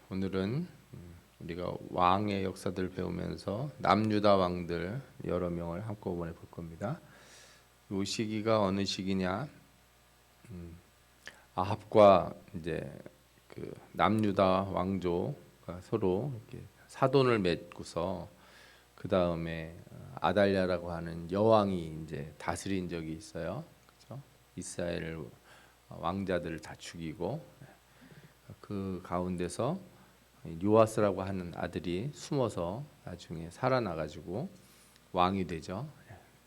오늘은 우리가 왕의 역사들을 배우면서 남유다 왕들 여러 명을 한꺼번에 볼 겁니다. 이 시기가 어느 시기냐? 아합과 이제 그 남유다 왕조가 서로 이렇게 사돈을 맺고서 그 다음에 아달랴라고 하는 여왕이 이제 다스린 적이 있어요. 그렇죠? 이스라엘 왕자들을 다 죽이고 그 가운데서 요아스라고 하는 아들이 숨어서 나중에 살아나가지고 왕이 되죠.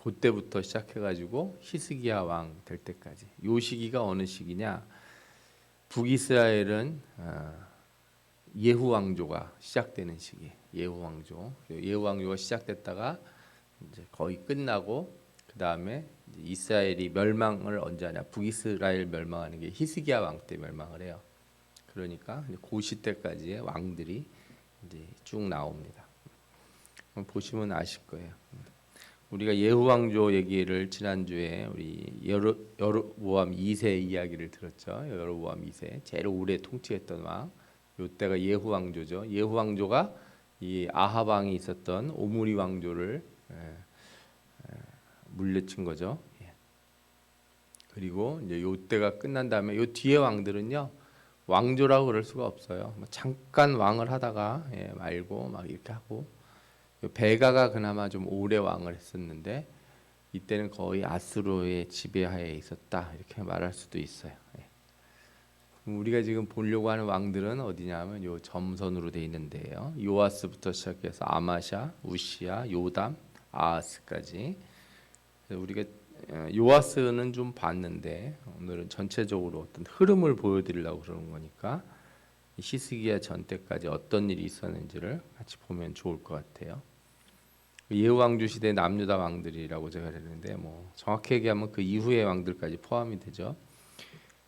그때부터 시작해가지고 히스기야 왕 될 때까지. 요 시기가 어느 시기냐? 북이스라엘은 예후 왕조가 시작되는 시기. 예후 왕조. 예후 왕조가 시작됐다가 이제 거의 끝나고 그 다음에 이스라엘이 멸망을 언제 하냐? 북이스라엘 멸망하는 게 히스기야 왕 때 멸망을 해요. 그러니까 그 시대까지의 왕들이 이제 쭉 나옵니다. 보시면 아실 거예요. 우리가 예후 왕조 얘기를 지난주에 우리 여로보암 2세 이야기를 들었죠. 여로보암 2세 제일 오래 통치했던 왕. 요때가 예후 왕조죠. 예후 왕조가 이 아합 왕이 있었던 오므리 왕조를 물리친 거죠. 그리고 이제 요때가 끝난 다음에 요 뒤에 왕들은요. 왕조라고 그럴 수가 없어요. 잠깐 왕을 하다가 말고 막 이렇게 하고 베가가 그나마 좀 오래 왕을 했었는데 이때는 거의 아수르의 지배하에 있었다 이렇게 말할 수도 있어요. 우리가 지금 보려고 하는 왕들은 어디냐면 요 점선으로 돼 있는데요. 요아스부터 시작해서 아마샤, 우시야, 요담, 아하스까지. 우리가 요아스는 좀 봤는데 오늘은 전체적으로 어떤 흐름을 보여드리려고 그러는 거니까 히스기야 전 때까지 어떤 일이 있었는지를 같이 보면 좋을 것 같아요. 예후 왕조 시대 남유다 왕들이라고 제가 그랬는데 뭐 정확히 얘기하면 그 이후의 왕들까지 포함이 되죠.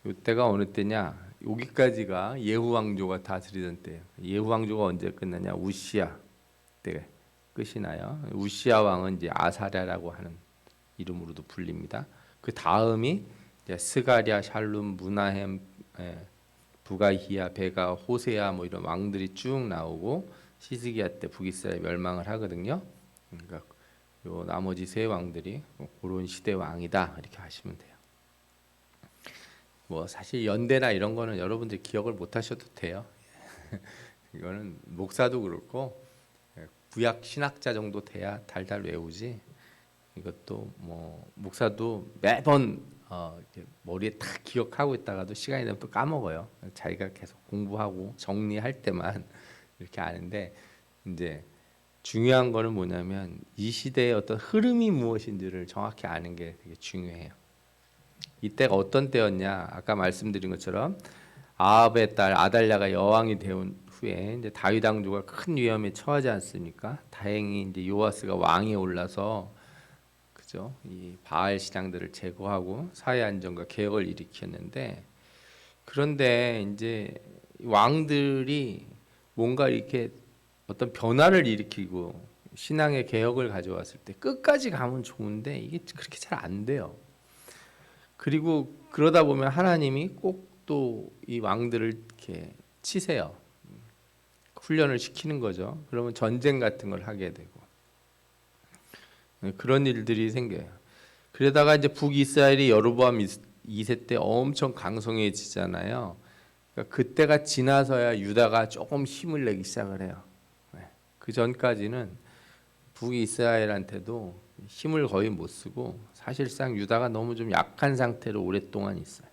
이때가 어느 때냐? 여기까지가 예후 왕조가 다스리던 때예요. 예후 왕조가 언제 끝나냐? 우시야 때 끝이 나요. 우시야 왕은 이제 아사랴라고 하는 이름으로도 불립니다. 그 다음이 스가랴, 샬룸, 무나헴, 부가히야, 베가, 호세야 뭐 이런 왕들이 쭉 나오고 히스기야 때 북이스라엘 멸망을 하거든요. 그러니까 요 나머지 세 왕들이 그런 시대 왕이다 이렇게 하시면 돼요. 뭐 사실 연대나 이런 거는 여러분들 기억을 못 하셔도 돼요. 이거는 목사도 그렇고 구약 신학자 정도 돼야 달달 외우지. 이것도 뭐 목사도 매번 머리에 딱 기억하고 있다가도 시간이 되면 또 까먹어요. 자기가 계속 공부하고 정리할 때만 이렇게 아는데 이제 중요한 거는 뭐냐면 이 시대의 어떤 흐름이 무엇인지를 정확히 아는 게 되게 중요해요. 이때가 어떤 때였냐? 아까 말씀드린 것처럼 아합의 딸 아달랴가 여왕이 되온 후에 이제 다윗 왕조가 큰 위험에 처하지 않습니까? 다행히 이제 요아스가 왕위에 올라서 그죠? 이 바알 신앙들을 제거하고 사회 안정과 개혁을 일으켰는데 그런데 이제 왕들이 뭔가 이렇게 어떤 변화를 일으키고 신앙의 개혁을 가져왔을 때 끝까지 가면 좋은데 이게 그렇게 잘 안 돼요. 그리고 그러다 보면 하나님이 꼭 또 이 왕들을 이렇게 치세요. 훈련을 시키는 거죠. 그러면 전쟁 같은 걸 하게 되고 그런 일들이 생겨요. 그러다가 이제 북이스라엘이 여로보암 2세 때 엄청 강성해지잖아요. 그러니까 그때가 지나서야 유다가 조금 힘을 내기 시작을 해요. 그 전까지는 북이스라엘한테도 힘을 거의 못 쓰고 사실상 유다가 너무 좀 약한 상태로 오랫동안 있어요.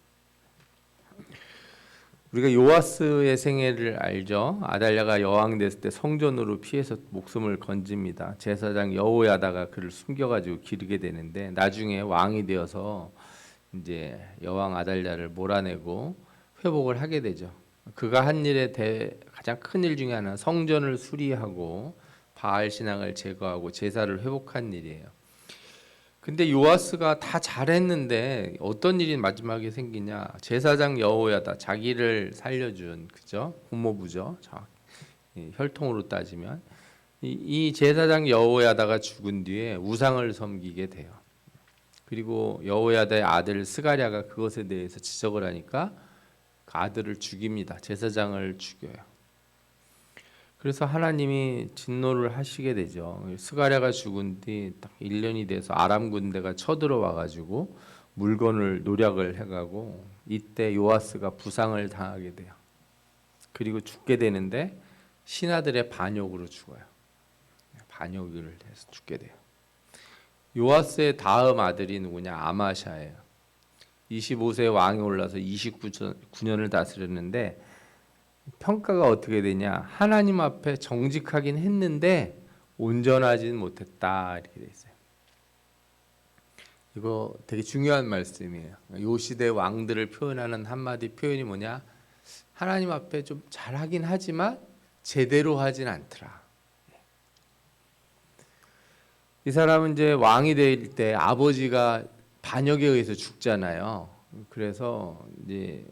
우리가 요아스의 생애를 알죠. 아달랴가 여왕 됐을 때 성전으로 피해서 목숨을 건집니다. 제사장 여호야다가 그를 숨겨가지고 기르게 되는데 나중에 왕이 되어서 이제 여왕 아달랴를 몰아내고 회복을 하게 되죠. 그가 한 일의 가장 큰 일 중에 하나는 성전을 수리하고 바알 신앙을 제거하고 제사를 회복한 일이에요. 근데 요아스가 다 잘했는데 어떤 일이 마지막에 생기냐? 제사장 여호야다 자기를 살려준 그죠? 고모부죠. 혈통으로 따지면 이 제사장 여호야다가 죽은 뒤에 우상을 섬기게 돼요. 그리고 여호야다의 아들 스가랴가 그것에 대해서 지적을 하니까 그 아들을 죽입니다. 제사장을 죽여요. 그래서 하나님이 진노를 하시게 되죠. 스가랴가 죽은 뒤 딱 1년이 돼서 아람 군대가 쳐들어와 가지고 물건을 노략을 해가고 이때 요아스가 부상을 당하게 돼요. 그리고 죽게 되는데 신하들의 반역으로 죽어요. 반역을 해서 죽게 돼요. 요아스의 다음 아들이 누구냐? 아마샤예요. 25세 왕이 올라서 29년을 다스렸는데 평가가 어떻게 되냐? 하나님 앞에 정직하긴 했는데 온전하진 못했다 이렇게 돼 있어요. 이거 되게 중요한 말씀이에요. 요 시대 왕들을 표현하는 한마디 표현이 뭐냐? 하나님 앞에 좀 잘하긴 하지만 제대로 하진 않더라. 이 사람은 이제 왕이 될 때 아버지가 반역에 의해서 죽잖아요. 그래서 이제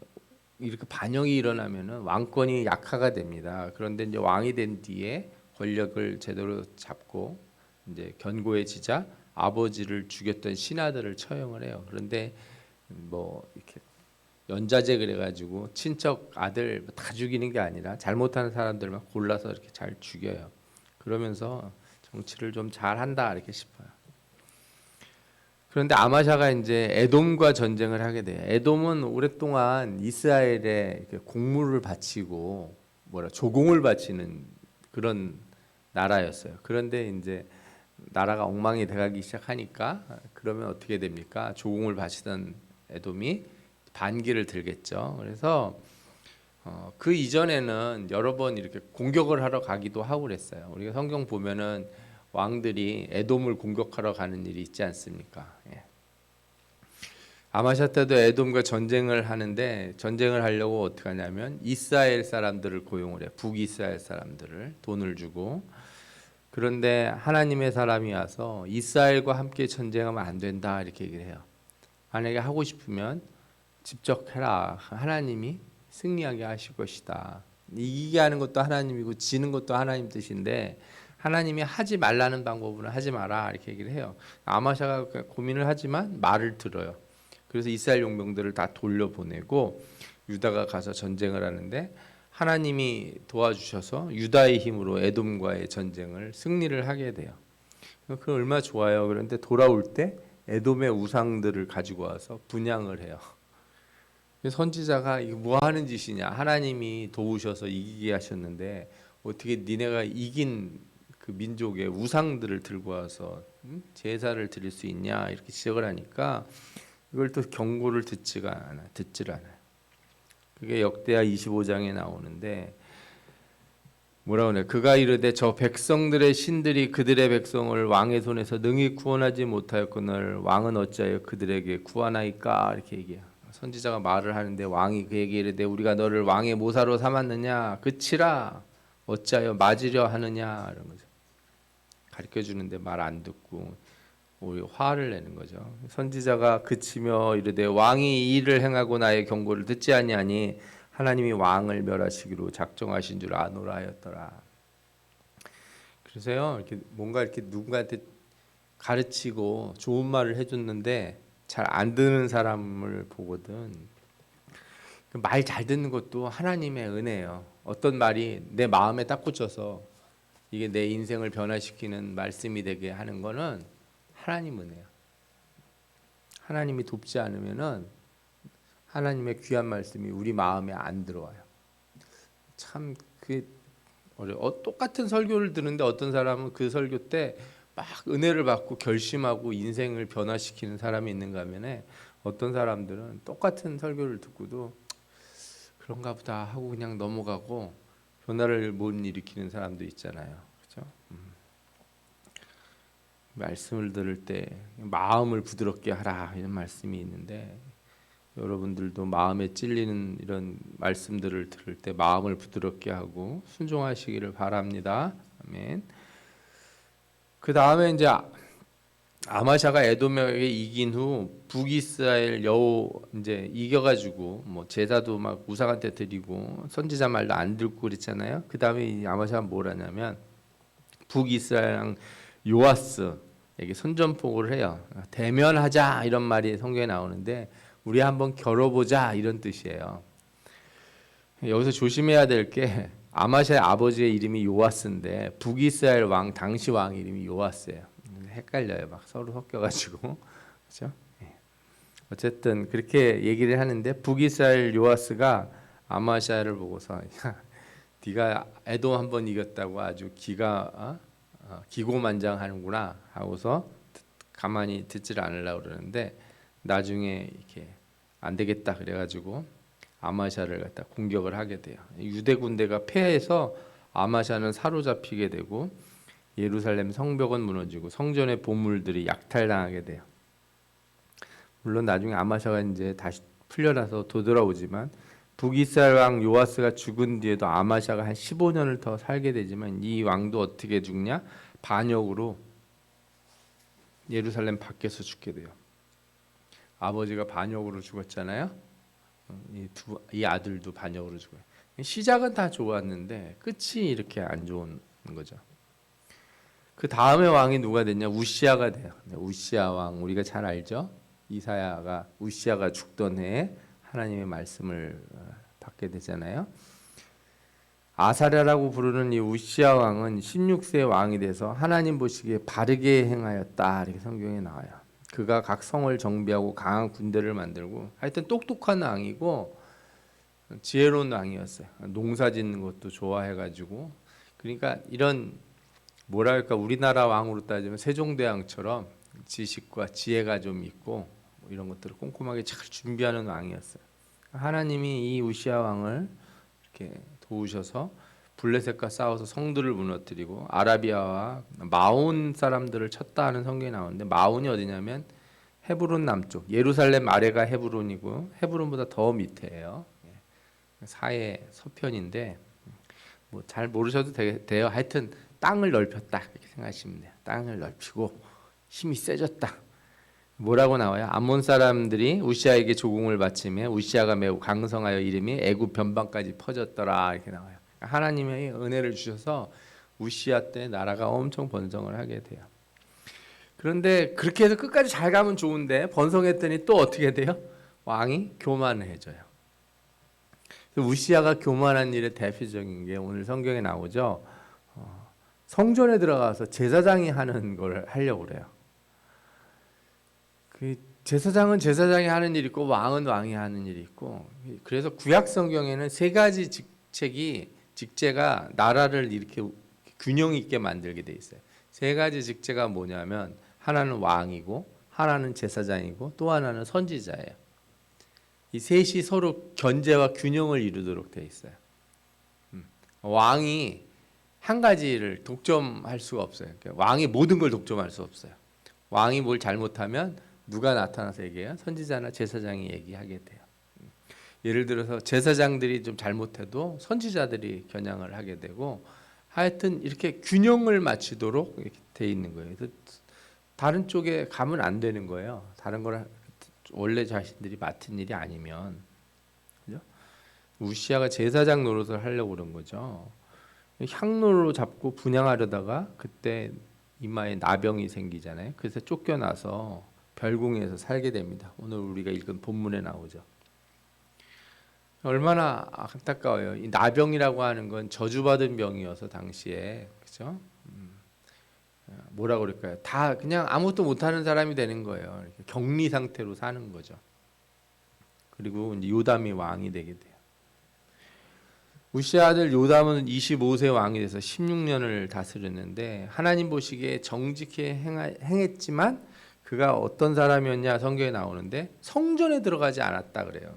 이렇게 반역이 일어나면은 왕권이 약화가 됩니다. 그런데 이제 왕이 된 뒤에 권력을 제대로 잡고 이제 견고해지자 아버지를 죽였던 신하들을 처형을 해요. 그런데 뭐 이렇게 연좌제 그래가지고 친척 아들 다 죽이는 게 아니라 잘못하는 사람들만 골라서 이렇게 잘 죽여요. 그러면서 정치를 좀 잘한다 이렇게 싶어요. 그런데 아마샤가 이제 에돔과 전쟁을 하게 돼요. 에돔은 오랫동안 이스라엘에 공물을 바치고 조공을 바치는 그런 나라였어요. 그런데 이제 나라가 엉망이 돼가기 시작하니까 그러면 어떻게 됩니까? 조공을 바치던 에돔이 반기를 들겠죠. 그래서 그 이전에는 여러 번 이렇게 공격을 하러 가기도 하고 그랬어요. 우리가 성경 보면은 왕들이 에돔을 공격하러 가는 일이 있지 않습니까? 예. 아마샤 때도 에돔과 전쟁을 하는데 전쟁을 하려고 어떻게 하냐면 이스라엘 사람들을 고용을 해. 북이스라엘 사람들을 돈을 주고. 그런데 하나님의 사람이 와서 이스라엘과 함께 전쟁하면 안 된다 이렇게 얘기를 해요. 만약에 하고 싶으면 직접 해라. 하나님이 승리하게 하실 것이다. 이기게 하는 것도 하나님이고 지는 것도 하나님 뜻인데 하나님이 하지 말라는 방법으로 하지 마라 이렇게 얘기를 해요. 아마샤가 고민을 하지만 말을 들어요. 그래서 이스라엘 용병들을 다 돌려보내고 유다가 가서 전쟁을 하는데 하나님이 도와주셔서 유다의 힘으로 에돔과의 전쟁을 승리를 하게 돼요. 그 얼마나 좋아요. 그런데 돌아올 때 에돔의 우상들을 가지고 와서 분향을 해요. 선지자가 이거 뭐 하는 짓이냐? 하나님이 도우셔서 이기게 하셨는데 어떻게 니네가 이긴 그 민족의 우상들을 들고 와서 제사를 드릴 수 있냐? 이렇게 지적을 하니까 이걸 또 경고를 듣질 않아요. 그게 역대하 25장에 나오는데 뭐라고 하냐? 그가 이르되 저 백성들의 신들이 그들의 백성을 왕의 손에서 능히 구원하지 못하였거늘 왕은 어찌하여 그들에게 구하나이까? 이렇게 얘기해요. 선지자가 말을 하는데 왕이 그에게 이르되 우리가 너를 왕의 모사로 삼았느냐? 그치라 어찌하여 맞으려 하느냐? 이런 거죠. 가르쳐 주는데 말 안 듣고 오히려 화를 내는 거죠. 선지자가 그치며 이르되 왕이 이 일을 행하고 나의 경고를 듣지 아니하니 하나님이 왕을 멸하시기로 작정하신 줄 아노라 하였더라. 그래서요 이렇게 뭔가 이렇게 누군가한테 가르치고 좋은 말을 해줬는데 잘 안 듣는 사람을 보거든. 말 잘 듣는 것도 하나님의 은혜예요. 어떤 말이 내 마음에 딱 꽂혀서 이게 내 인생을 변화시키는 말씀이 되게 하는 거는 하나님 은혜야. 하나님이 돕지 않으면은 하나님의 귀한 말씀이 우리 마음에 안 들어와요. 참 그게 어려워. 똑같은 설교를 듣는데 어떤 사람은 그 설교 때 막 은혜를 받고 결심하고 인생을 변화시키는 사람이 있는가 하면 어떤 사람들은 똑같은 설교를 듣고도 그런가 보다 하고 그냥 넘어가고 변화를 못 일으키는 사람도 있잖아요. 그렇죠? 말씀을 들을 때 마음을 부드럽게 하라 이런 말씀이 있는데 여러분들도 마음에 찔리는 이런 말씀들을 들을 때 마음을 부드럽게 하고 순종하시기를 바랍니다. 아멘. 그 다음에 이제 아마샤가 에돔에게 이긴 후 북이스라엘 여호 이제 이겨가지고 뭐 제사도 막 우상한테 드리고 선지자 말도 안 듣고 그랬잖아요. 그 다음에 아마샤가 뭘 하냐면 북이스라엘 요아스에게 선전포고를 해요. 대면하자 이런 말이 성경에 나오는데 우리 한번 겨뤄보자 이런 뜻이에요. 여기서 조심해야 될 게 아마샤의 아버지의 이름이 요아스인데 북이스라엘 왕 당시 왕 이름이 요아스예요. 헷갈려요. 막 서로 섞여가지고 그렇죠? 예. 어쨌든 그렇게 얘기를 하는데 북이스라엘 요아스가 아마샤를 보고서 야, 네가 에돔 한번 이겼다고 아주 기고만장하는구나 하고서 가만히 듣지를 않으려고 그러는데 나중에 이렇게 안 되겠다 그래가지고 아마샤를 갖다 공격을 하게 돼요. 유대 군대가 패해서 아마샤는 사로잡히게 되고 예루살렘 성벽은 무너지고 성전의 보물들이 약탈당하게 돼요. 물론 나중에 아마샤가 이제 다시 풀려나서 되돌아오지만 북이스라엘 왕 요아스가 죽은 뒤에도 아마샤가 한 15년을 더 살게 되지만 이 왕도 어떻게 죽냐? 반역으로 예루살렘 밖에서 죽게 돼요. 아버지가 반역으로 죽었잖아요. 이 아들도 반역으로 죽어요. 시작은 다 좋았는데 끝이 이렇게 안 좋은 거죠. 그 다음에 왕이 누가 됐냐? 우시아가 돼요. 우시아 왕 우리가 잘 알죠. 우시아가 죽던 해에 하나님의 말씀을 받게 되잖아요. 아사랴라고 부르는 이 우시아 왕은 16세 왕이 돼서 하나님 보시기에 바르게 행하였다 이렇게 성경에 나와요. 그가 각 성을 정비하고 강한 군대를 만들고 하여튼 똑똑한 왕이고 지혜로운 왕이었어요. 농사 짓는 것도 좋아해가지고 그러니까 이런 뭐랄까 우리나라 왕으로 따지면 세종대왕처럼 지식과 지혜가 좀 있고 뭐 이런 것들을 꼼꼼하게 잘 준비하는 왕이었어요. 하나님이 이 우시아 왕을 이렇게 도우셔서 블레셋과 싸워서 성들을 무너뜨리고 아라비아와 마온 사람들을 쳤다 하는 성경이 나오는데 마온이 어디냐면 헤브론 남쪽 예루살렘 아래가 헤브론이고 헤브론보다 더 밑에예요. 사해 서편인데 뭐 잘 모르셔도 돼요. 하여튼 땅을 넓혔다 이렇게 생각하시면 돼요. 땅을 넓히고 힘이 세졌다. 뭐라고 나와요? 암몬 사람들이 우시아에게 조공을 바치며 우시아가 매우 강성하여 이름이 애굽 변방까지 퍼졌더라 이렇게 나와요. 하나님의 은혜를 주셔서 우시아 때 나라가 엄청 번성을 하게 돼요. 그런데 그렇게 해서 끝까지 잘 가면 좋은데 번성했더니 또 어떻게 돼요? 왕이 교만해져요. 우시아가 교만한 일의 대표적인 게 오늘 성경에 나오죠. 성전에 들어가서 제사장이 하는 걸 하려고 그래요. 그 제사장은 제사장이 하는 일이 있고 왕은 왕이 하는 일이 있고 그래서 구약 성경에는 세 가지 직제가 나라를 이렇게 균형 있게 만들게 돼 있어요. 세 가지 직제가 뭐냐면 하나는 왕이고 하나는 제사장이고 또 하나는 선지자예요. 이 셋이 서로 견제와 균형을 이루도록 돼 있어요. 왕이 한 가지를 독점할 수가 없어요. 그러니까 왕이 모든 걸 독점할 수 없어요. 왕이 뭘 잘못하면 누가 나타나서 얘기해요? 선지자나 제사장이 얘기하게 돼요. 예를 들어서 제사장들이 좀 잘못해도 선지자들이 겨냥을 하게 되고 하여튼 이렇게 균형을 맞추도록 이렇게 돼 있는 거예요. 그래서 다른 쪽에 가면 안 되는 거예요. 다른 걸 원래 자신들이 맡은 일이 아니면 그죠? 우시아가 제사장 노릇을 하려고 그런 거죠. 향로로 잡고 분향하려다가 그때 이마에 나병이 생기잖아요. 그래서 쫓겨나서 별궁에서 살게 됩니다. 오늘 우리가 읽은 본문에 나오죠. 얼마나 안타까워요. 이 나병이라고 하는 건 저주받은 병이어서 당시에 그죠? 뭐라 그럴까요? 다 그냥 아무것도 못하는 사람이 되는 거예요. 이렇게 격리 상태로 사는 거죠. 그리고 이제 요담이 왕이 되게 돼요. 우시아 아들 요담은 25세 왕이 돼서 16년을 다스렸는데 하나님 보시기에 정직히 행했지만 그가 어떤 사람이었냐 성경에 나오는데 성전에 들어가지 않았다 그래요.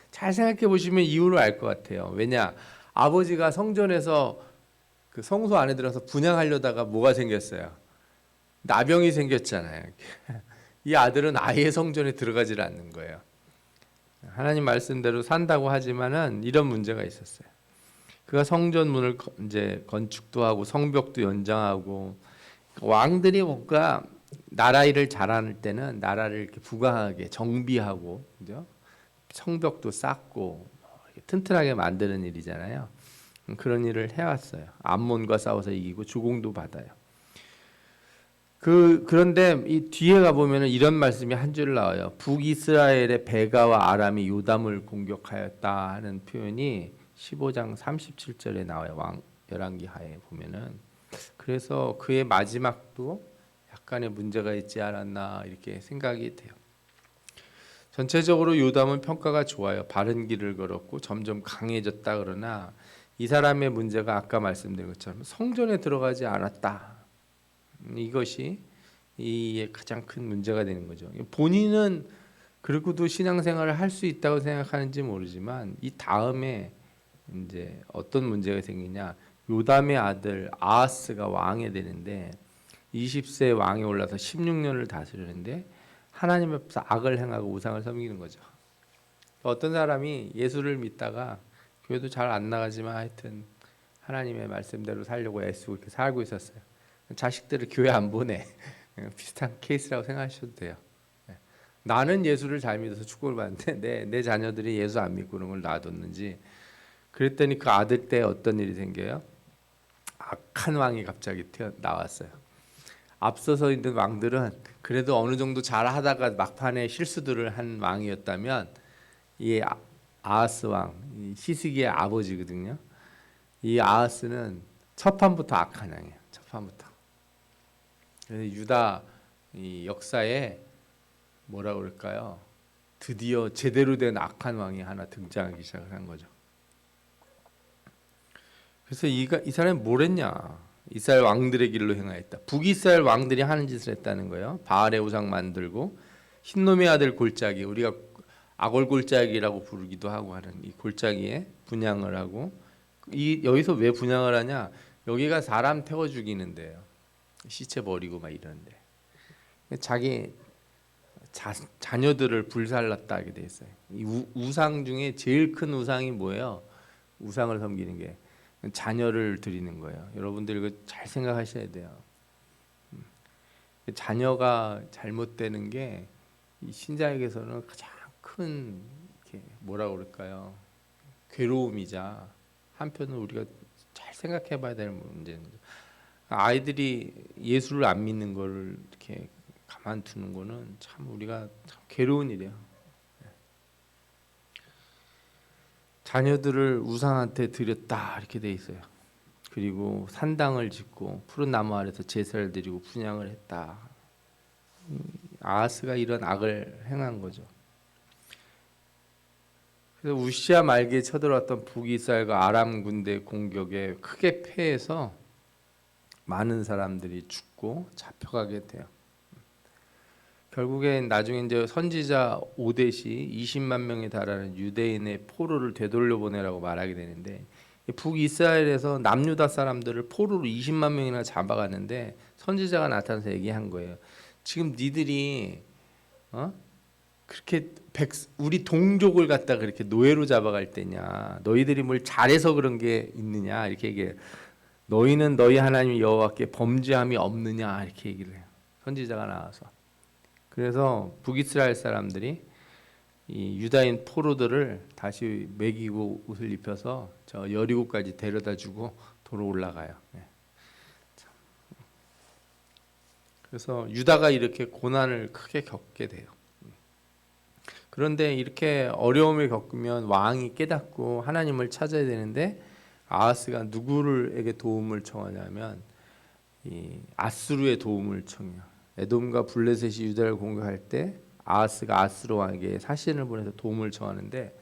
잘 생각해 보시면 이유를 알 것 같아요. 왜냐? 아버지가 성전에서 그 성소 안에 들어서 분향하려다가 뭐가 생겼어요? 나병이 생겼잖아요. 이 아들은 아예 성전에 들어가질 않는 거예요. 하나님 말씀대로 산다고 하지만은 이런 문제가 있었어요. 그가 성전 문을 이제 건축도 하고 성벽도 연장하고 왕들이 뭔가 나라 일을 잘할 때는 나라를 이렇게 부강하게 정비하고 그죠? 성벽도 쌓고 이렇게 튼튼하게 만드는 일이잖아요. 그런 일을 해왔어요. 암몬과 싸워서 이기고 주공도 받아요. 그런데 이 뒤에 가 보면은 이런 말씀이 한 줄 나와요. 북이스라엘의 베가와 아람이 요담을 공격하였다 하는 표현이 15장 37절에 나와요. 왕 열왕기 하에 보면은. 그래서 그의 마지막도 약간의 문제가 있지 않았나 이렇게 생각이 돼요. 전체적으로 요담은 평가가 좋아요. 바른 길을 걸었고 점점 강해졌다. 그러나 이 사람의 문제가 아까 말씀드린 것처럼 성전에 들어가지 않았다. 이것이 이 가장 큰 문제가 되는 거죠. 본인은 그리고도 신앙생활을 할 수 있다고 생각하는지 모르지만 이 다음에 이제 어떤 문제가 생기냐? 요담의 아들 아하스가 왕이 되는데 20세 왕에 올라서 16년을 다스리는데 하나님 앞에서 악을 행하고 우상을 섬기는 거죠. 어떤 사람이 예수를 믿다가 교회도 잘 안 나가지만 하여튼 하나님의 말씀대로 살려고 애쓰고 이렇게 살고 있었어요. 자식들을 교회 안 보내. 비슷한 케이스라고 생각하셔도 돼요. 나는 예수를 잘 믿어서 축복을 받는데 내 자녀들이 예수 안 믿고 그런 걸 놔뒀는지. 그랬더니 그 아들 때 어떤 일이 생겨요? 악한 왕이 갑자기 나왔어요. 앞서서 있는 왕들은 그래도 어느 정도 잘하다가 막판에 실수들을 한 왕이었다면 이 아하스 왕, 이 히스기야의 아버지거든요. 이 아하스는 첫 판부터 악한 왕이에요. 첫 판부터. 그래서 유다 이 역사에 뭐라 그럴까요? 드디어 제대로 된 악한 왕이 하나 등장하기 시작을 한 거죠. 그래서 이 사람이 뭘 했냐? 이스라엘 왕들의 길로 행하였다. 북이스라엘 왕들이 하는 짓을 했다는 거예요. 바알의 우상 만들고 흰놈의 아들 골짜기, 우리가 악월 골짜기라고 부르기도 하고 하는 이 골짜기에 분향을 하고, 여기서 왜 분향을 하냐? 여기가 사람 태워 죽이는 데요. 시체 버리고 막 이러는데 자기 자녀들을 불살랐다 하게 돼 있어요. 이 우상 중에 제일 큰 우상이 뭐예요? 우상을 섬기는 게 자녀를 드리는 거예요. 여러분들 이거 잘 생각하셔야 돼요. 자녀가 잘못되는 게 이 신자에게서는 가장 큰 뭐라 그럴까요? 괴로움이자 한편으로 우리가 잘 생각해봐야 될 문제는 아이들이 예수를 안 믿는 거를 이렇게 가만두는 거는 참 우리가 참 괴로운 일이에요. 자녀들을 우상한테 드렸다 이렇게 돼 있어요. 그리고 산당을 짓고 푸른 나무 아래서 제사를 드리고 분향을 했다. 아하스가 이런 악을 행한 거죠. 그래서 우시야 말기에 쳐들어왔던 북이스라엘과 아람 군대 공격에 크게 패해서 많은 사람들이 죽고 잡혀가게 돼요. 결국엔 나중에 이제 선지자 오뎃이 20만 명에 달하는 유대인의 포로를 되돌려 보내라고 말하게 되는데, 북이스라엘에서 남유다 사람들을 포로로 20만 명이나 잡아갔는데 선지자가 나타나서 얘기한 거예요. 지금 니들이 그렇게 우리 동족을 갖다 그렇게 노예로 잡아갈 때냐? 너희들이 뭘 잘해서 그런 게 있느냐? 이렇게 얘기해요. 너희는 너희 하나님 여호와께 범죄함이 없느냐? 이렇게 얘기를 해요. 선지자가 나와서. 그래서 북이스라엘 사람들이 이 유다인 포로들을 다시 먹이고 옷을 입혀서 저 여리고까지 데려다주고 도로 올라가요. 그래서 유다가 이렇게 고난을 크게 겪게 돼요. 그런데 이렇게 어려움을 겪으면 왕이 깨닫고 하나님을 찾아야 되는데 아하스가 누구에게 도움을 청하냐면 이 아수르의 도움을 청해요. 에돔과 블레셋이 유다를 공격할 때 아하스가 아수르 왕에게 사신을 보내서 도움을 청하는데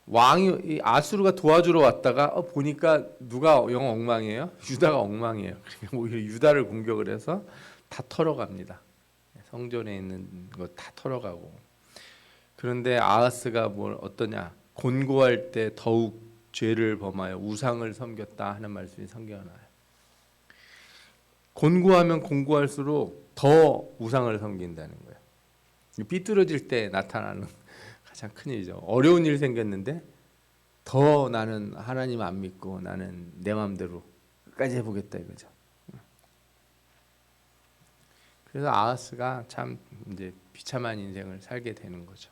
왕이 아수르가 도와주러 왔다가 보니까 누가 영 엉망이에요? 유다가 엉망이에요. 그러니까 오히려 유다를 공격을 해서 다 털어갑니다. 성전에 있는 거 다 털어가고. 그런데 아하스가 뭘 어떠냐? 곤고할 때 더욱 죄를 범하여 우상을 섬겼다 하는 말씀이 성경에 나와요. 곤고하면 곤고할수록 더 우상을 섬긴다는 거예요. 삐뚤어질 때 나타나는 가장 큰 일이죠. 어려운 일 생겼는데 더 나는 하나님 안 믿고 나는 내 마음대로 끝까지 해보겠다 이거죠. 그래서 아하스가 참 이제 비참한 인생을 살게 되는 거죠.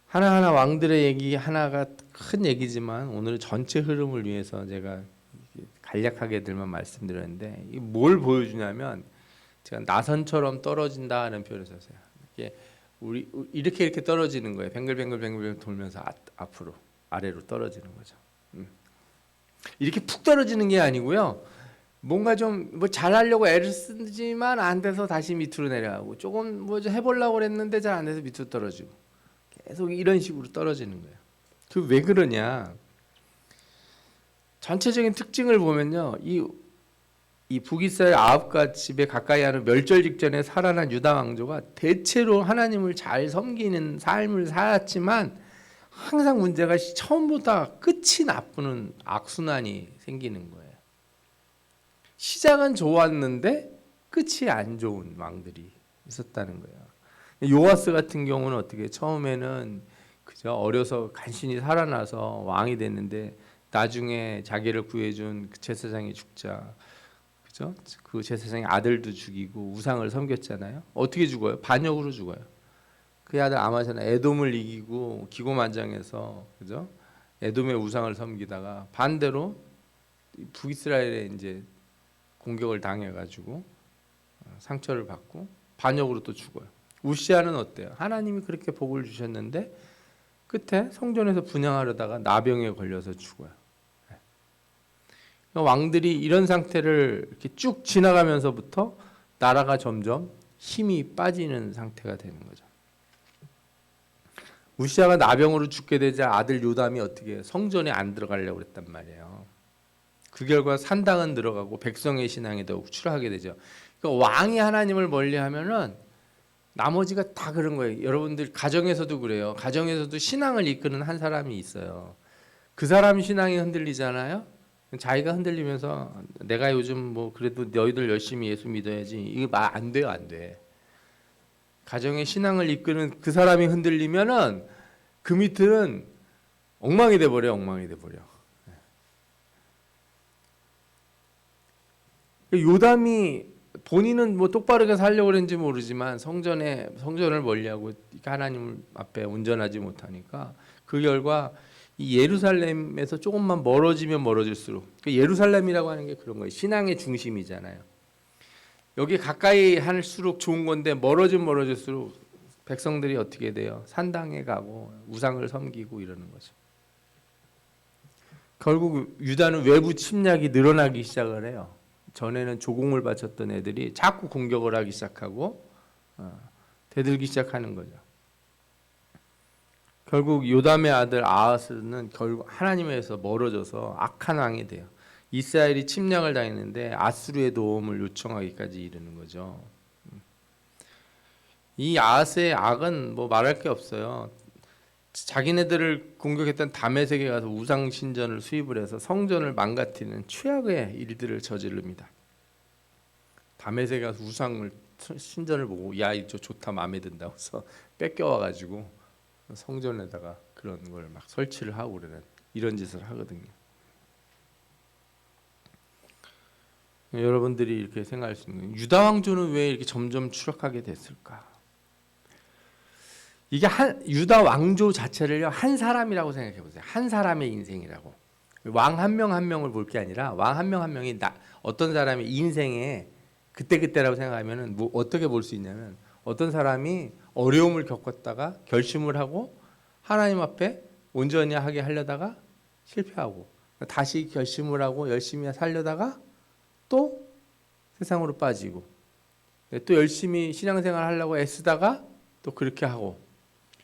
하나하나 왕들의 얘기 하나가 큰 얘기지만 오늘 전체 흐름을 위해서 제가 간략하게들만 말씀드렸는데 뭘 보여주냐면 제가 나선처럼 떨어진다 하는 표현을 썼어요. 이게 우리 이렇게 떨어지는 거예요. 뱅글뱅글 돌면서 앞으로 아래로 떨어지는 거죠. 이렇게 푹 떨어지는 게 아니고요. 뭔가 좀 뭐 잘하려고 애를 쓰지만 안 돼서 다시 밑으로 내려가고, 조금 뭐 좀 해보려고 그랬는데 잘 안 돼서 밑으로 떨어지고, 계속 이런 식으로 떨어지는 거예요. 그 왜 그러냐? 전체적인 특징을 보면요, 이 북이스라엘 아합과 집에 가까이 하는 멸절 직전에 살아난 유다 왕조가 대체로 하나님을 잘 섬기는 삶을 살았지만 항상 문제가 처음보다 끝이 나쁘는 악순환이 생기는 거예요. 시작은 좋았는데 끝이 안 좋은 왕들이 있었다는 거예요. 요아스 같은 경우는 어떻게, 처음에는 그저 어려서 간신히 살아나서 왕이 됐는데 나중에 자기를 구해준 그 제사장이 죽자, 그죠? 그 제사장의 아들도 죽이고 우상을 섬겼잖아요. 어떻게 죽어요? 반역으로 죽어요. 그 아들 아마샤는 에돔을 이기고 기고만장해서, 그죠? 에돔의 우상을 섬기다가 반대로 북이스라엘에 이제 공격을 당해가지고 상처를 받고 반역으로 또 죽어요. 우시아는 어때요? 하나님이 그렇게 복을 주셨는데 끝에 성전에서 분향하려다가 나병에 걸려서 죽어요. 왕들이 이런 상태를 이렇게 쭉 지나가면서부터 나라가 점점 힘이 빠지는 상태가 되는 거죠. 우시아가 나병으로 죽게 되자 아들 요담이 어떻게 해요? 성전에 안 들어가려고 그랬단 말이에요. 그 결과 산당은 들어가고 백성의 신앙이 더욱 추락하게 되죠. 그러니까 왕이 하나님을 멀리하면은 나머지가 다 그런 거예요. 여러분들 가정에서도 그래요. 가정에서도 신앙을 이끄는 한 사람이 있어요. 그 사람 신앙이 흔들리잖아요. 자기가 흔들리면서 내가 요즘 뭐 그래도 너희들 열심히 예수 믿어야지, 이거 말 안 돼요, 안 돼. 가정의 신앙을 이끄는 그 사람이 흔들리면은 그 밑은 엉망이 돼 버려, 엉망이 돼 버려. 요담이 본인은 뭐 똑바르게 살려고 그랬는지 모르지만 성전을 멀리하고 하나님 앞에 온전하지 못하니까 그 결과 이 예루살렘에서 조금만 멀어지면 멀어질수록, 예루살렘이라고 하는 게 그런 거예요. 신앙의 중심이잖아요. 여기 가까이 할수록 좋은 건데 멀어지면 멀어질수록 백성들이 어떻게 돼요? 산당에 가고 우상을 섬기고 이러는 거죠. 결국 유다는 외부 침략이 늘어나기 시작을 해요. 전에는 조공을 바쳤던 애들이 자꾸 공격을 하기 시작하고 대들기 시작하는 거죠. 결국 요담의 아들 아하스는 결국 하나님에서 멀어져서 악한 왕이 돼요. 이스라엘이 침략을 당했는데 아수르의 도움을 요청하기까지 이르는 거죠. 이 아하스의 악은 뭐 말할 게 없어요. 자기네들을 공격했던 다메섹에 가서 우상 신전을 수입을 해서 성전을 망가뜨리는 최악의 일들을 저지릅니다. 다메섹에 가서 우상을 신전을 보고 야 이거 좋다 마음에 든다고 해서 뺏겨와가지고 성전에다가 그런 걸 막 설치를 하고 그러는 이런 짓을 하거든요. 여러분들이 이렇게 생각할 수 있는, 유다 왕조는 왜 이렇게 점점 추락하게 됐을까? 이게 유다 왕조 자체를요 한 사람이라고 생각해 보세요. 한 사람의 인생이라고. 왕 한 명 한 명을 볼 게 아니라 왕 한 명 한 명이 어떤 사람의 인생에 그때라고 생각하면은 뭐 어떻게 볼 수 있냐면, 어떤 사람이 어려움을 겪었다가 결심을 하고 하나님 앞에 온전히 하게 하려다가 실패하고 다시 결심을 하고 열심히 살려다가 또 세상으로 빠지고 또 열심히 신앙생활 하려고 애쓰다가 또 그렇게 하고,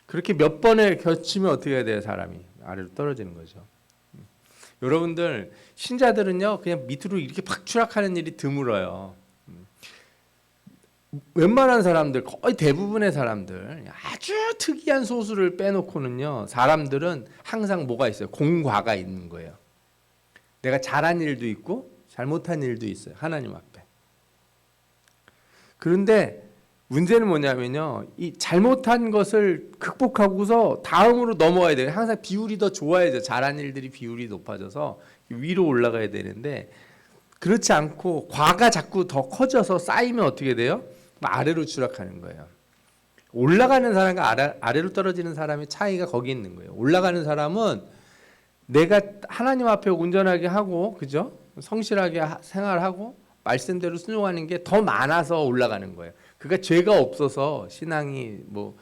그렇게 몇 번을 겹치면 어떻게 해야 돼요? 사람이 아래로 떨어지는 거죠. 여러분들 신자들은요 그냥 밑으로 이렇게 팍 추락하는 일이 드물어요. 웬만한 사람들, 거의 대부분의 사람들, 아주 특이한 소수를 빼놓고는요 사람들은 항상 뭐가 있어요? 공과가 있는 거예요. 내가 잘한 일도 있고 잘못한 일도 있어요, 하나님 앞에. 그런데 문제는 뭐냐면요, 이 잘못한 것을 극복하고서 다음으로 넘어가야 돼요. 항상 비율이 더 좋아야죠. 잘한 일들이 비율이 높아져서 위로 올라가야 되는데, 그렇지 않고 과가 자꾸 더 커져서 쌓이면 어떻게 돼요? 아래로 추락하는 거예요. 올라가는 사람과 아래로 떨어지는 사람의 차이가 거기 있는 거예요. 올라가는 사람은 내가 하나님 앞에 온전하게 하고, 그죠? 성실하게 생활하고 말씀대로 순종하는 게 더 많아서 올라가는 거예요. 그러니까 죄가 없어서 신앙이 뭐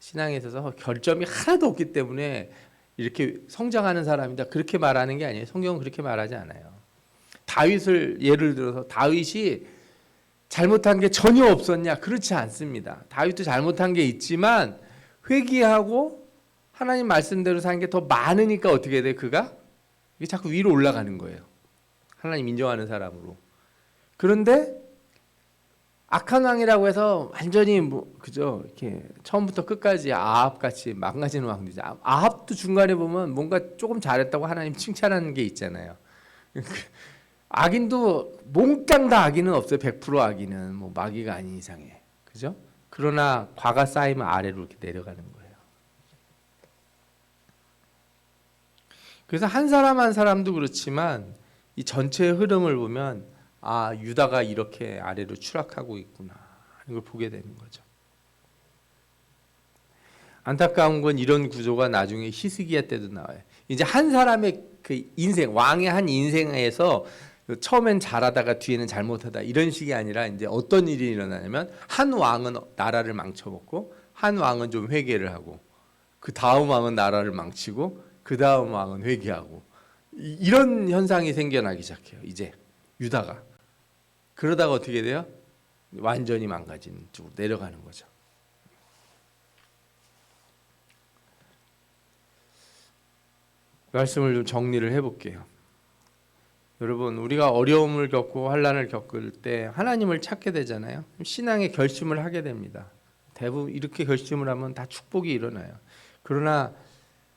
신앙에 있어서 결점이 하나도 없기 때문에 이렇게 성장하는 사람이다 그렇게 말하는 게 아니에요. 성경은 그렇게 말하지 않아요. 다윗을 예를 들어서 다윗이 잘못한 게 전혀 없었냐? 그렇지 않습니다. 다윗도 잘못한 게 있지만 회개하고 하나님 말씀대로 사는 게 더 많으니까 어떻게 돼? 그가 이게 자꾸 위로 올라가는 거예요. 하나님 인정하는 사람으로. 그런데 악한 왕이라고 해서 완전히 뭐 그죠? 이렇게 처음부터 끝까지 아합 같이 망가지는 왕이죠. 아합도 중간에 보면 뭔가 조금 잘했다고 하나님 칭찬하는 게 있잖아요. 악인도 몽땅 다 악인은 없어요. 100% 악인은 뭐 마귀가 아닌 이상에. 그죠? 그러나 과가 쌓이면 아래로 이렇게 내려가는 거예요. 그래서 한 사람 한 사람도 그렇지만 이 전체의 흐름을 보면 아, 유다가 이렇게 아래로 추락하고 있구나 하는 걸 보게 되는 거죠. 안타까운 건 이런 구조가 나중에 히스기야 때도 나와요. 이제 한 사람의 그 인생, 왕의 한 인생에서 처음엔 잘하다가 뒤에는 잘못하다 이런 식이 아니라 이제 어떤 일이 일어나냐면 한 왕은 나라를 망쳐먹고 한 왕은 좀 회개를 하고 그 다음 왕은 나라를 망치고 그 다음 왕은 회개하고 이런 현상이 생겨나기 시작해요. 이제 유다가 그러다가 어떻게 돼요? 완전히 망가진 쪽으로 내려가는 거죠. 말씀을 좀 정리를 해볼게요. 여러분 우리가 어려움을 겪고 환난을 겪을 때 하나님을 찾게 되잖아요. 신앙의 결심을 하게 됩니다. 대부분 이렇게 결심을 하면 다 축복이 일어나요. 그러나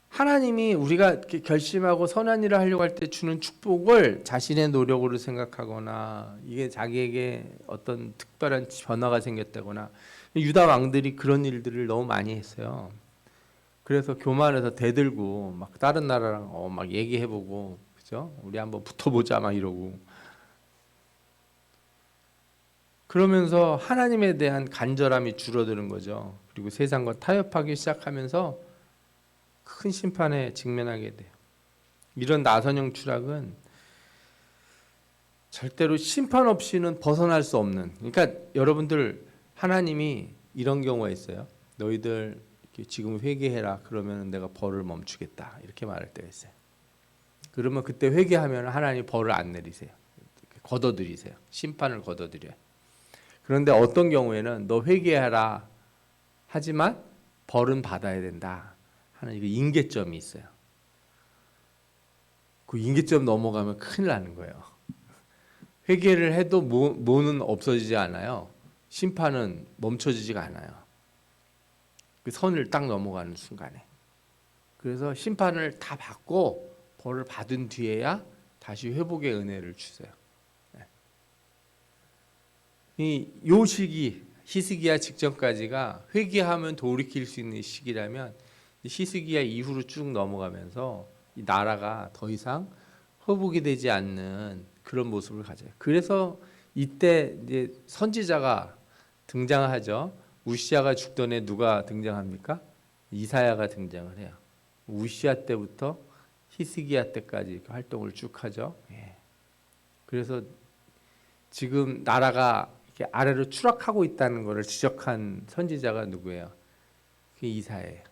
하나님이 우리가 이렇게 결심하고 선한 일을 하려고 할 때 주는 축복을 자신의 노력으로 생각하거나 이게 자기에게 어떤 특별한 변화가 생겼다거나 유다 왕들이 그런 일들을 너무 많이 했어요. 그래서 교만해서 대들고 막 다른 나라랑 막 얘기해보고 그죠? 우리 한번 붙어보자 막 이러고 그러면서 하나님에 대한 간절함이 줄어드는 거죠. 그리고 세상과 타협하기 시작하면서 큰 심판에 직면하게 돼요. 이런 나선형 추락은 절대로 심판 없이는 벗어날 수 없는. 그러니까 여러분들 하나님이 이런 경우가 있어요. 너희들 지금 회개해라. 그러면 내가 벌을 멈추겠다. 이렇게 말할 때가 있어요. 그러면 그때 회개하면 하나님 벌을 안 내리세요. 걷어들이세요. 심판을 걷어들여요. 그런데 어떤 경우에는 너 회개하라. 하지만 벌은 받아야 된다. 하는 인계점이 있어요. 그 인계점 넘어가면 큰일 나는 거예요. 회개를 해도 뭐는 없어지지 않아요. 심판은 멈춰지지가 않아요. 그 선을 딱 넘어가는 순간에. 그래서 심판을 다 받고 벌을 받은 뒤에야 다시 회복의 은혜를 주세요. 요 시기 히스기야 직전까지가 회개하면 돌이킬 수 있는 시기라면 히스기야 이후로 쭉 넘어가면서 이 나라가 더 이상 회복이 되지 않는 그런 모습을 가져요. 그래서 이때 이제 선지자가 등장하죠. 우시아가 죽던 해 누가 등장합니까? 이사야가 등장을 해요. 우시아 때부터 히스기야 때까지 이렇게 활동을 쭉 하죠. 예. 그래서 지금 나라가 이렇게 아래로 추락하고 있다는 것을 지적한 선지자가 누구예요? 그게 이사야예요.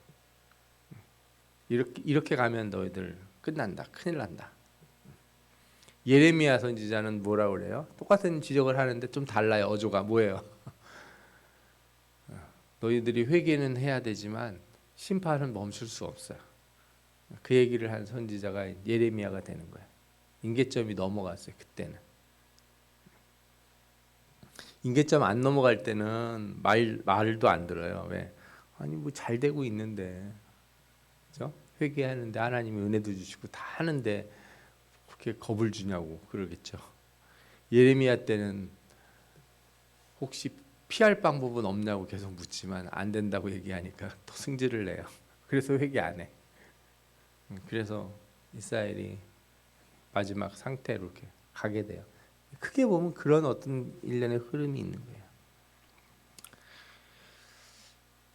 이렇게 가면 너희들 끝난다. 큰일 난다. 예레미야 선지자는 뭐라고 그래요? 똑같은 지적을 하는데 좀 달라요. 어조가 뭐예요? 너희들이 회개는 해야 되지만 심판은 멈출 수 없어요. 그 얘기를 한 선지자가 예레미야가 되는 거예요. 인계점이 넘어갔어요. 그때는. 인계점 안 넘어갈 때는 말도 안 들어요. 왜? 아니 뭐 잘 되고 있는데, 그죠? 회개하는데 하나님이 은혜도 주시고 다 하는데 그렇게 겁을 주냐고 그러겠죠. 예레미야 때는 혹시 피할 방법은 없냐고 계속 묻지만 안 된다고 얘기하니까 또 승질을 내요. 그래서 회개 안 해. 그래서 이스라엘이 마지막 상태로 이렇게 가게 돼요. 크게 보면 그런 어떤 일련의 흐름이 있는 거예요.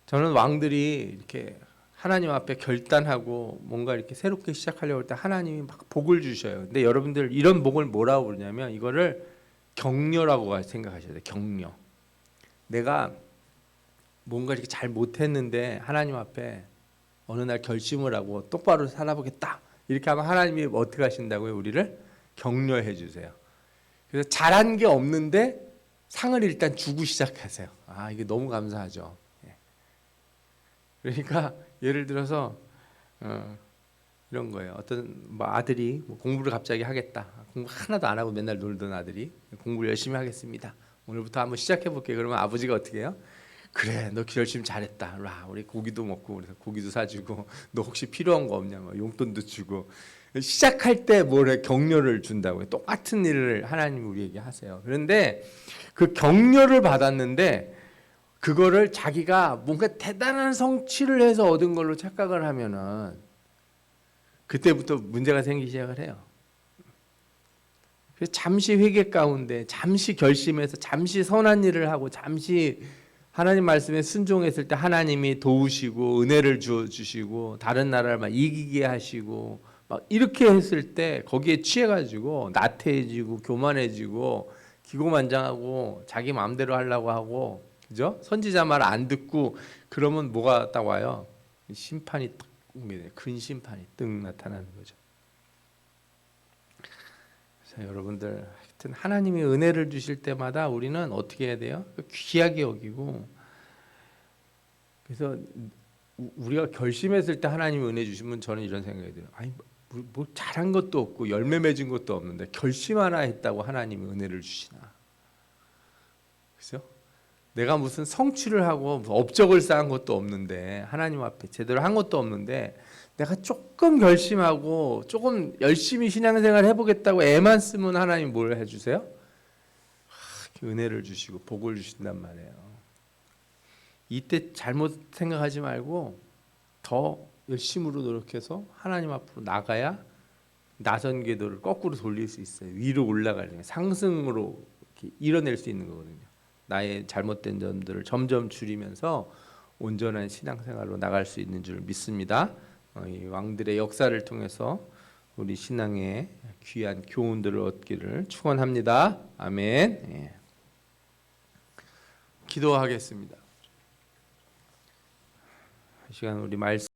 저는 왕들이 이렇게 하나님 앞에 결단하고 뭔가 이렇게 새롭게 시작하려고 할 때 하나님이 막 복을 주셔요. 근데 여러분들 이런 복을 뭐라고 부르냐면 이거를 격려라고 생각하셔야 돼요. 격려. 내가 뭔가 이렇게 잘 못했는데 하나님 앞에 어느 날 결심을 하고 똑바로 살아보겠다 이렇게 하면 하나님이 어떻게 하신다고요? 우리를 격려해 주세요. 그래서 잘한 게 없는데 상을 일단 주고 시작하세요. 아, 이게 너무 감사하죠. 예. 그러니까 예를 들어서 이런 거예요. 어떤 뭐 아들이 뭐 공부를 갑자기 하겠다. 공부 하나도 안 하고 맨날 놀던 아들이 공부를 열심히 하겠습니다. 오늘부터 한번 시작해 볼게. 그러면 아버지가 어떻게 해요? 그래, 너 열심히 잘했다. 와, 우리 고기도 먹고 그래서 고기도 사주고 너 혹시 필요한 거 없냐? 뭐 용돈도 주고 시작할 때 뭐래 격려를 준다고요. 똑같은 일을 하나님이 우리에게 하세요. 그런데 그 격려를 받았는데 그거를 자기가 뭔가 대단한 성취를 해서 얻은 걸로 착각을 하면은 그때부터 문제가 생기기 시작을 해요. 그래서 잠시 회개 가운데 잠시 결심해서 잠시 선한 일을 하고 잠시 하나님 말씀에 순종했을 때 하나님이 도우시고 은혜를 주시고 다른 나라를 막 이기게 하시고 막 이렇게 했을 때 거기에 취해가지고 나태해지고 교만해지고 기고만장하고 자기 마음대로 하려고 하고 그죠? 선지자 말 안 듣고 그러면 뭐가 딱 와요? 심판이 딱 오게 돼요. 큰 심판이 뜩 나타나는 거죠. 그래서 여러분들 하여튼 하나님이 은혜를 주실 때마다 우리는 어떻게 해야 돼요? 귀하게 여기고 그래서 우리가 결심했을 때 하나님이 은혜 주시면 저는 이런 생각이 들어요. 아니 뭐 잘한 것도 없고 열매 맺은 것도 없는데 결심 하나 했다고 하나님이 은혜를 주시나? 그죠? 내가 무슨 성취를 하고 업적을 쌓은 것도 없는데 하나님 앞에 제대로 한 것도 없는데 내가 조금 결심하고 조금 열심히 신앙생활 해보겠다고 애만 쓰면 하나님 뭘 해주세요? 은혜를 주시고 복을 주신단 말이에요. 이때 잘못 생각하지 말고 더 열심으로 노력해서 하나님 앞으로 나가야 나선 궤도를 거꾸로 돌릴 수 있어요. 위로 올라가려면 상승으로 이렇게 이뤄낼 수 있는 거거든요. 나의 잘못된 점들을 점점 줄이면서 온전한 신앙생활로 나갈 수 있는 줄 믿습니다. 이 왕들의 역사를 통해서 우리 신앙의 귀한 교훈들을 얻기를 축원합니다. 아멘. 예. 기도하겠습니다. 이 시간 우리 말씀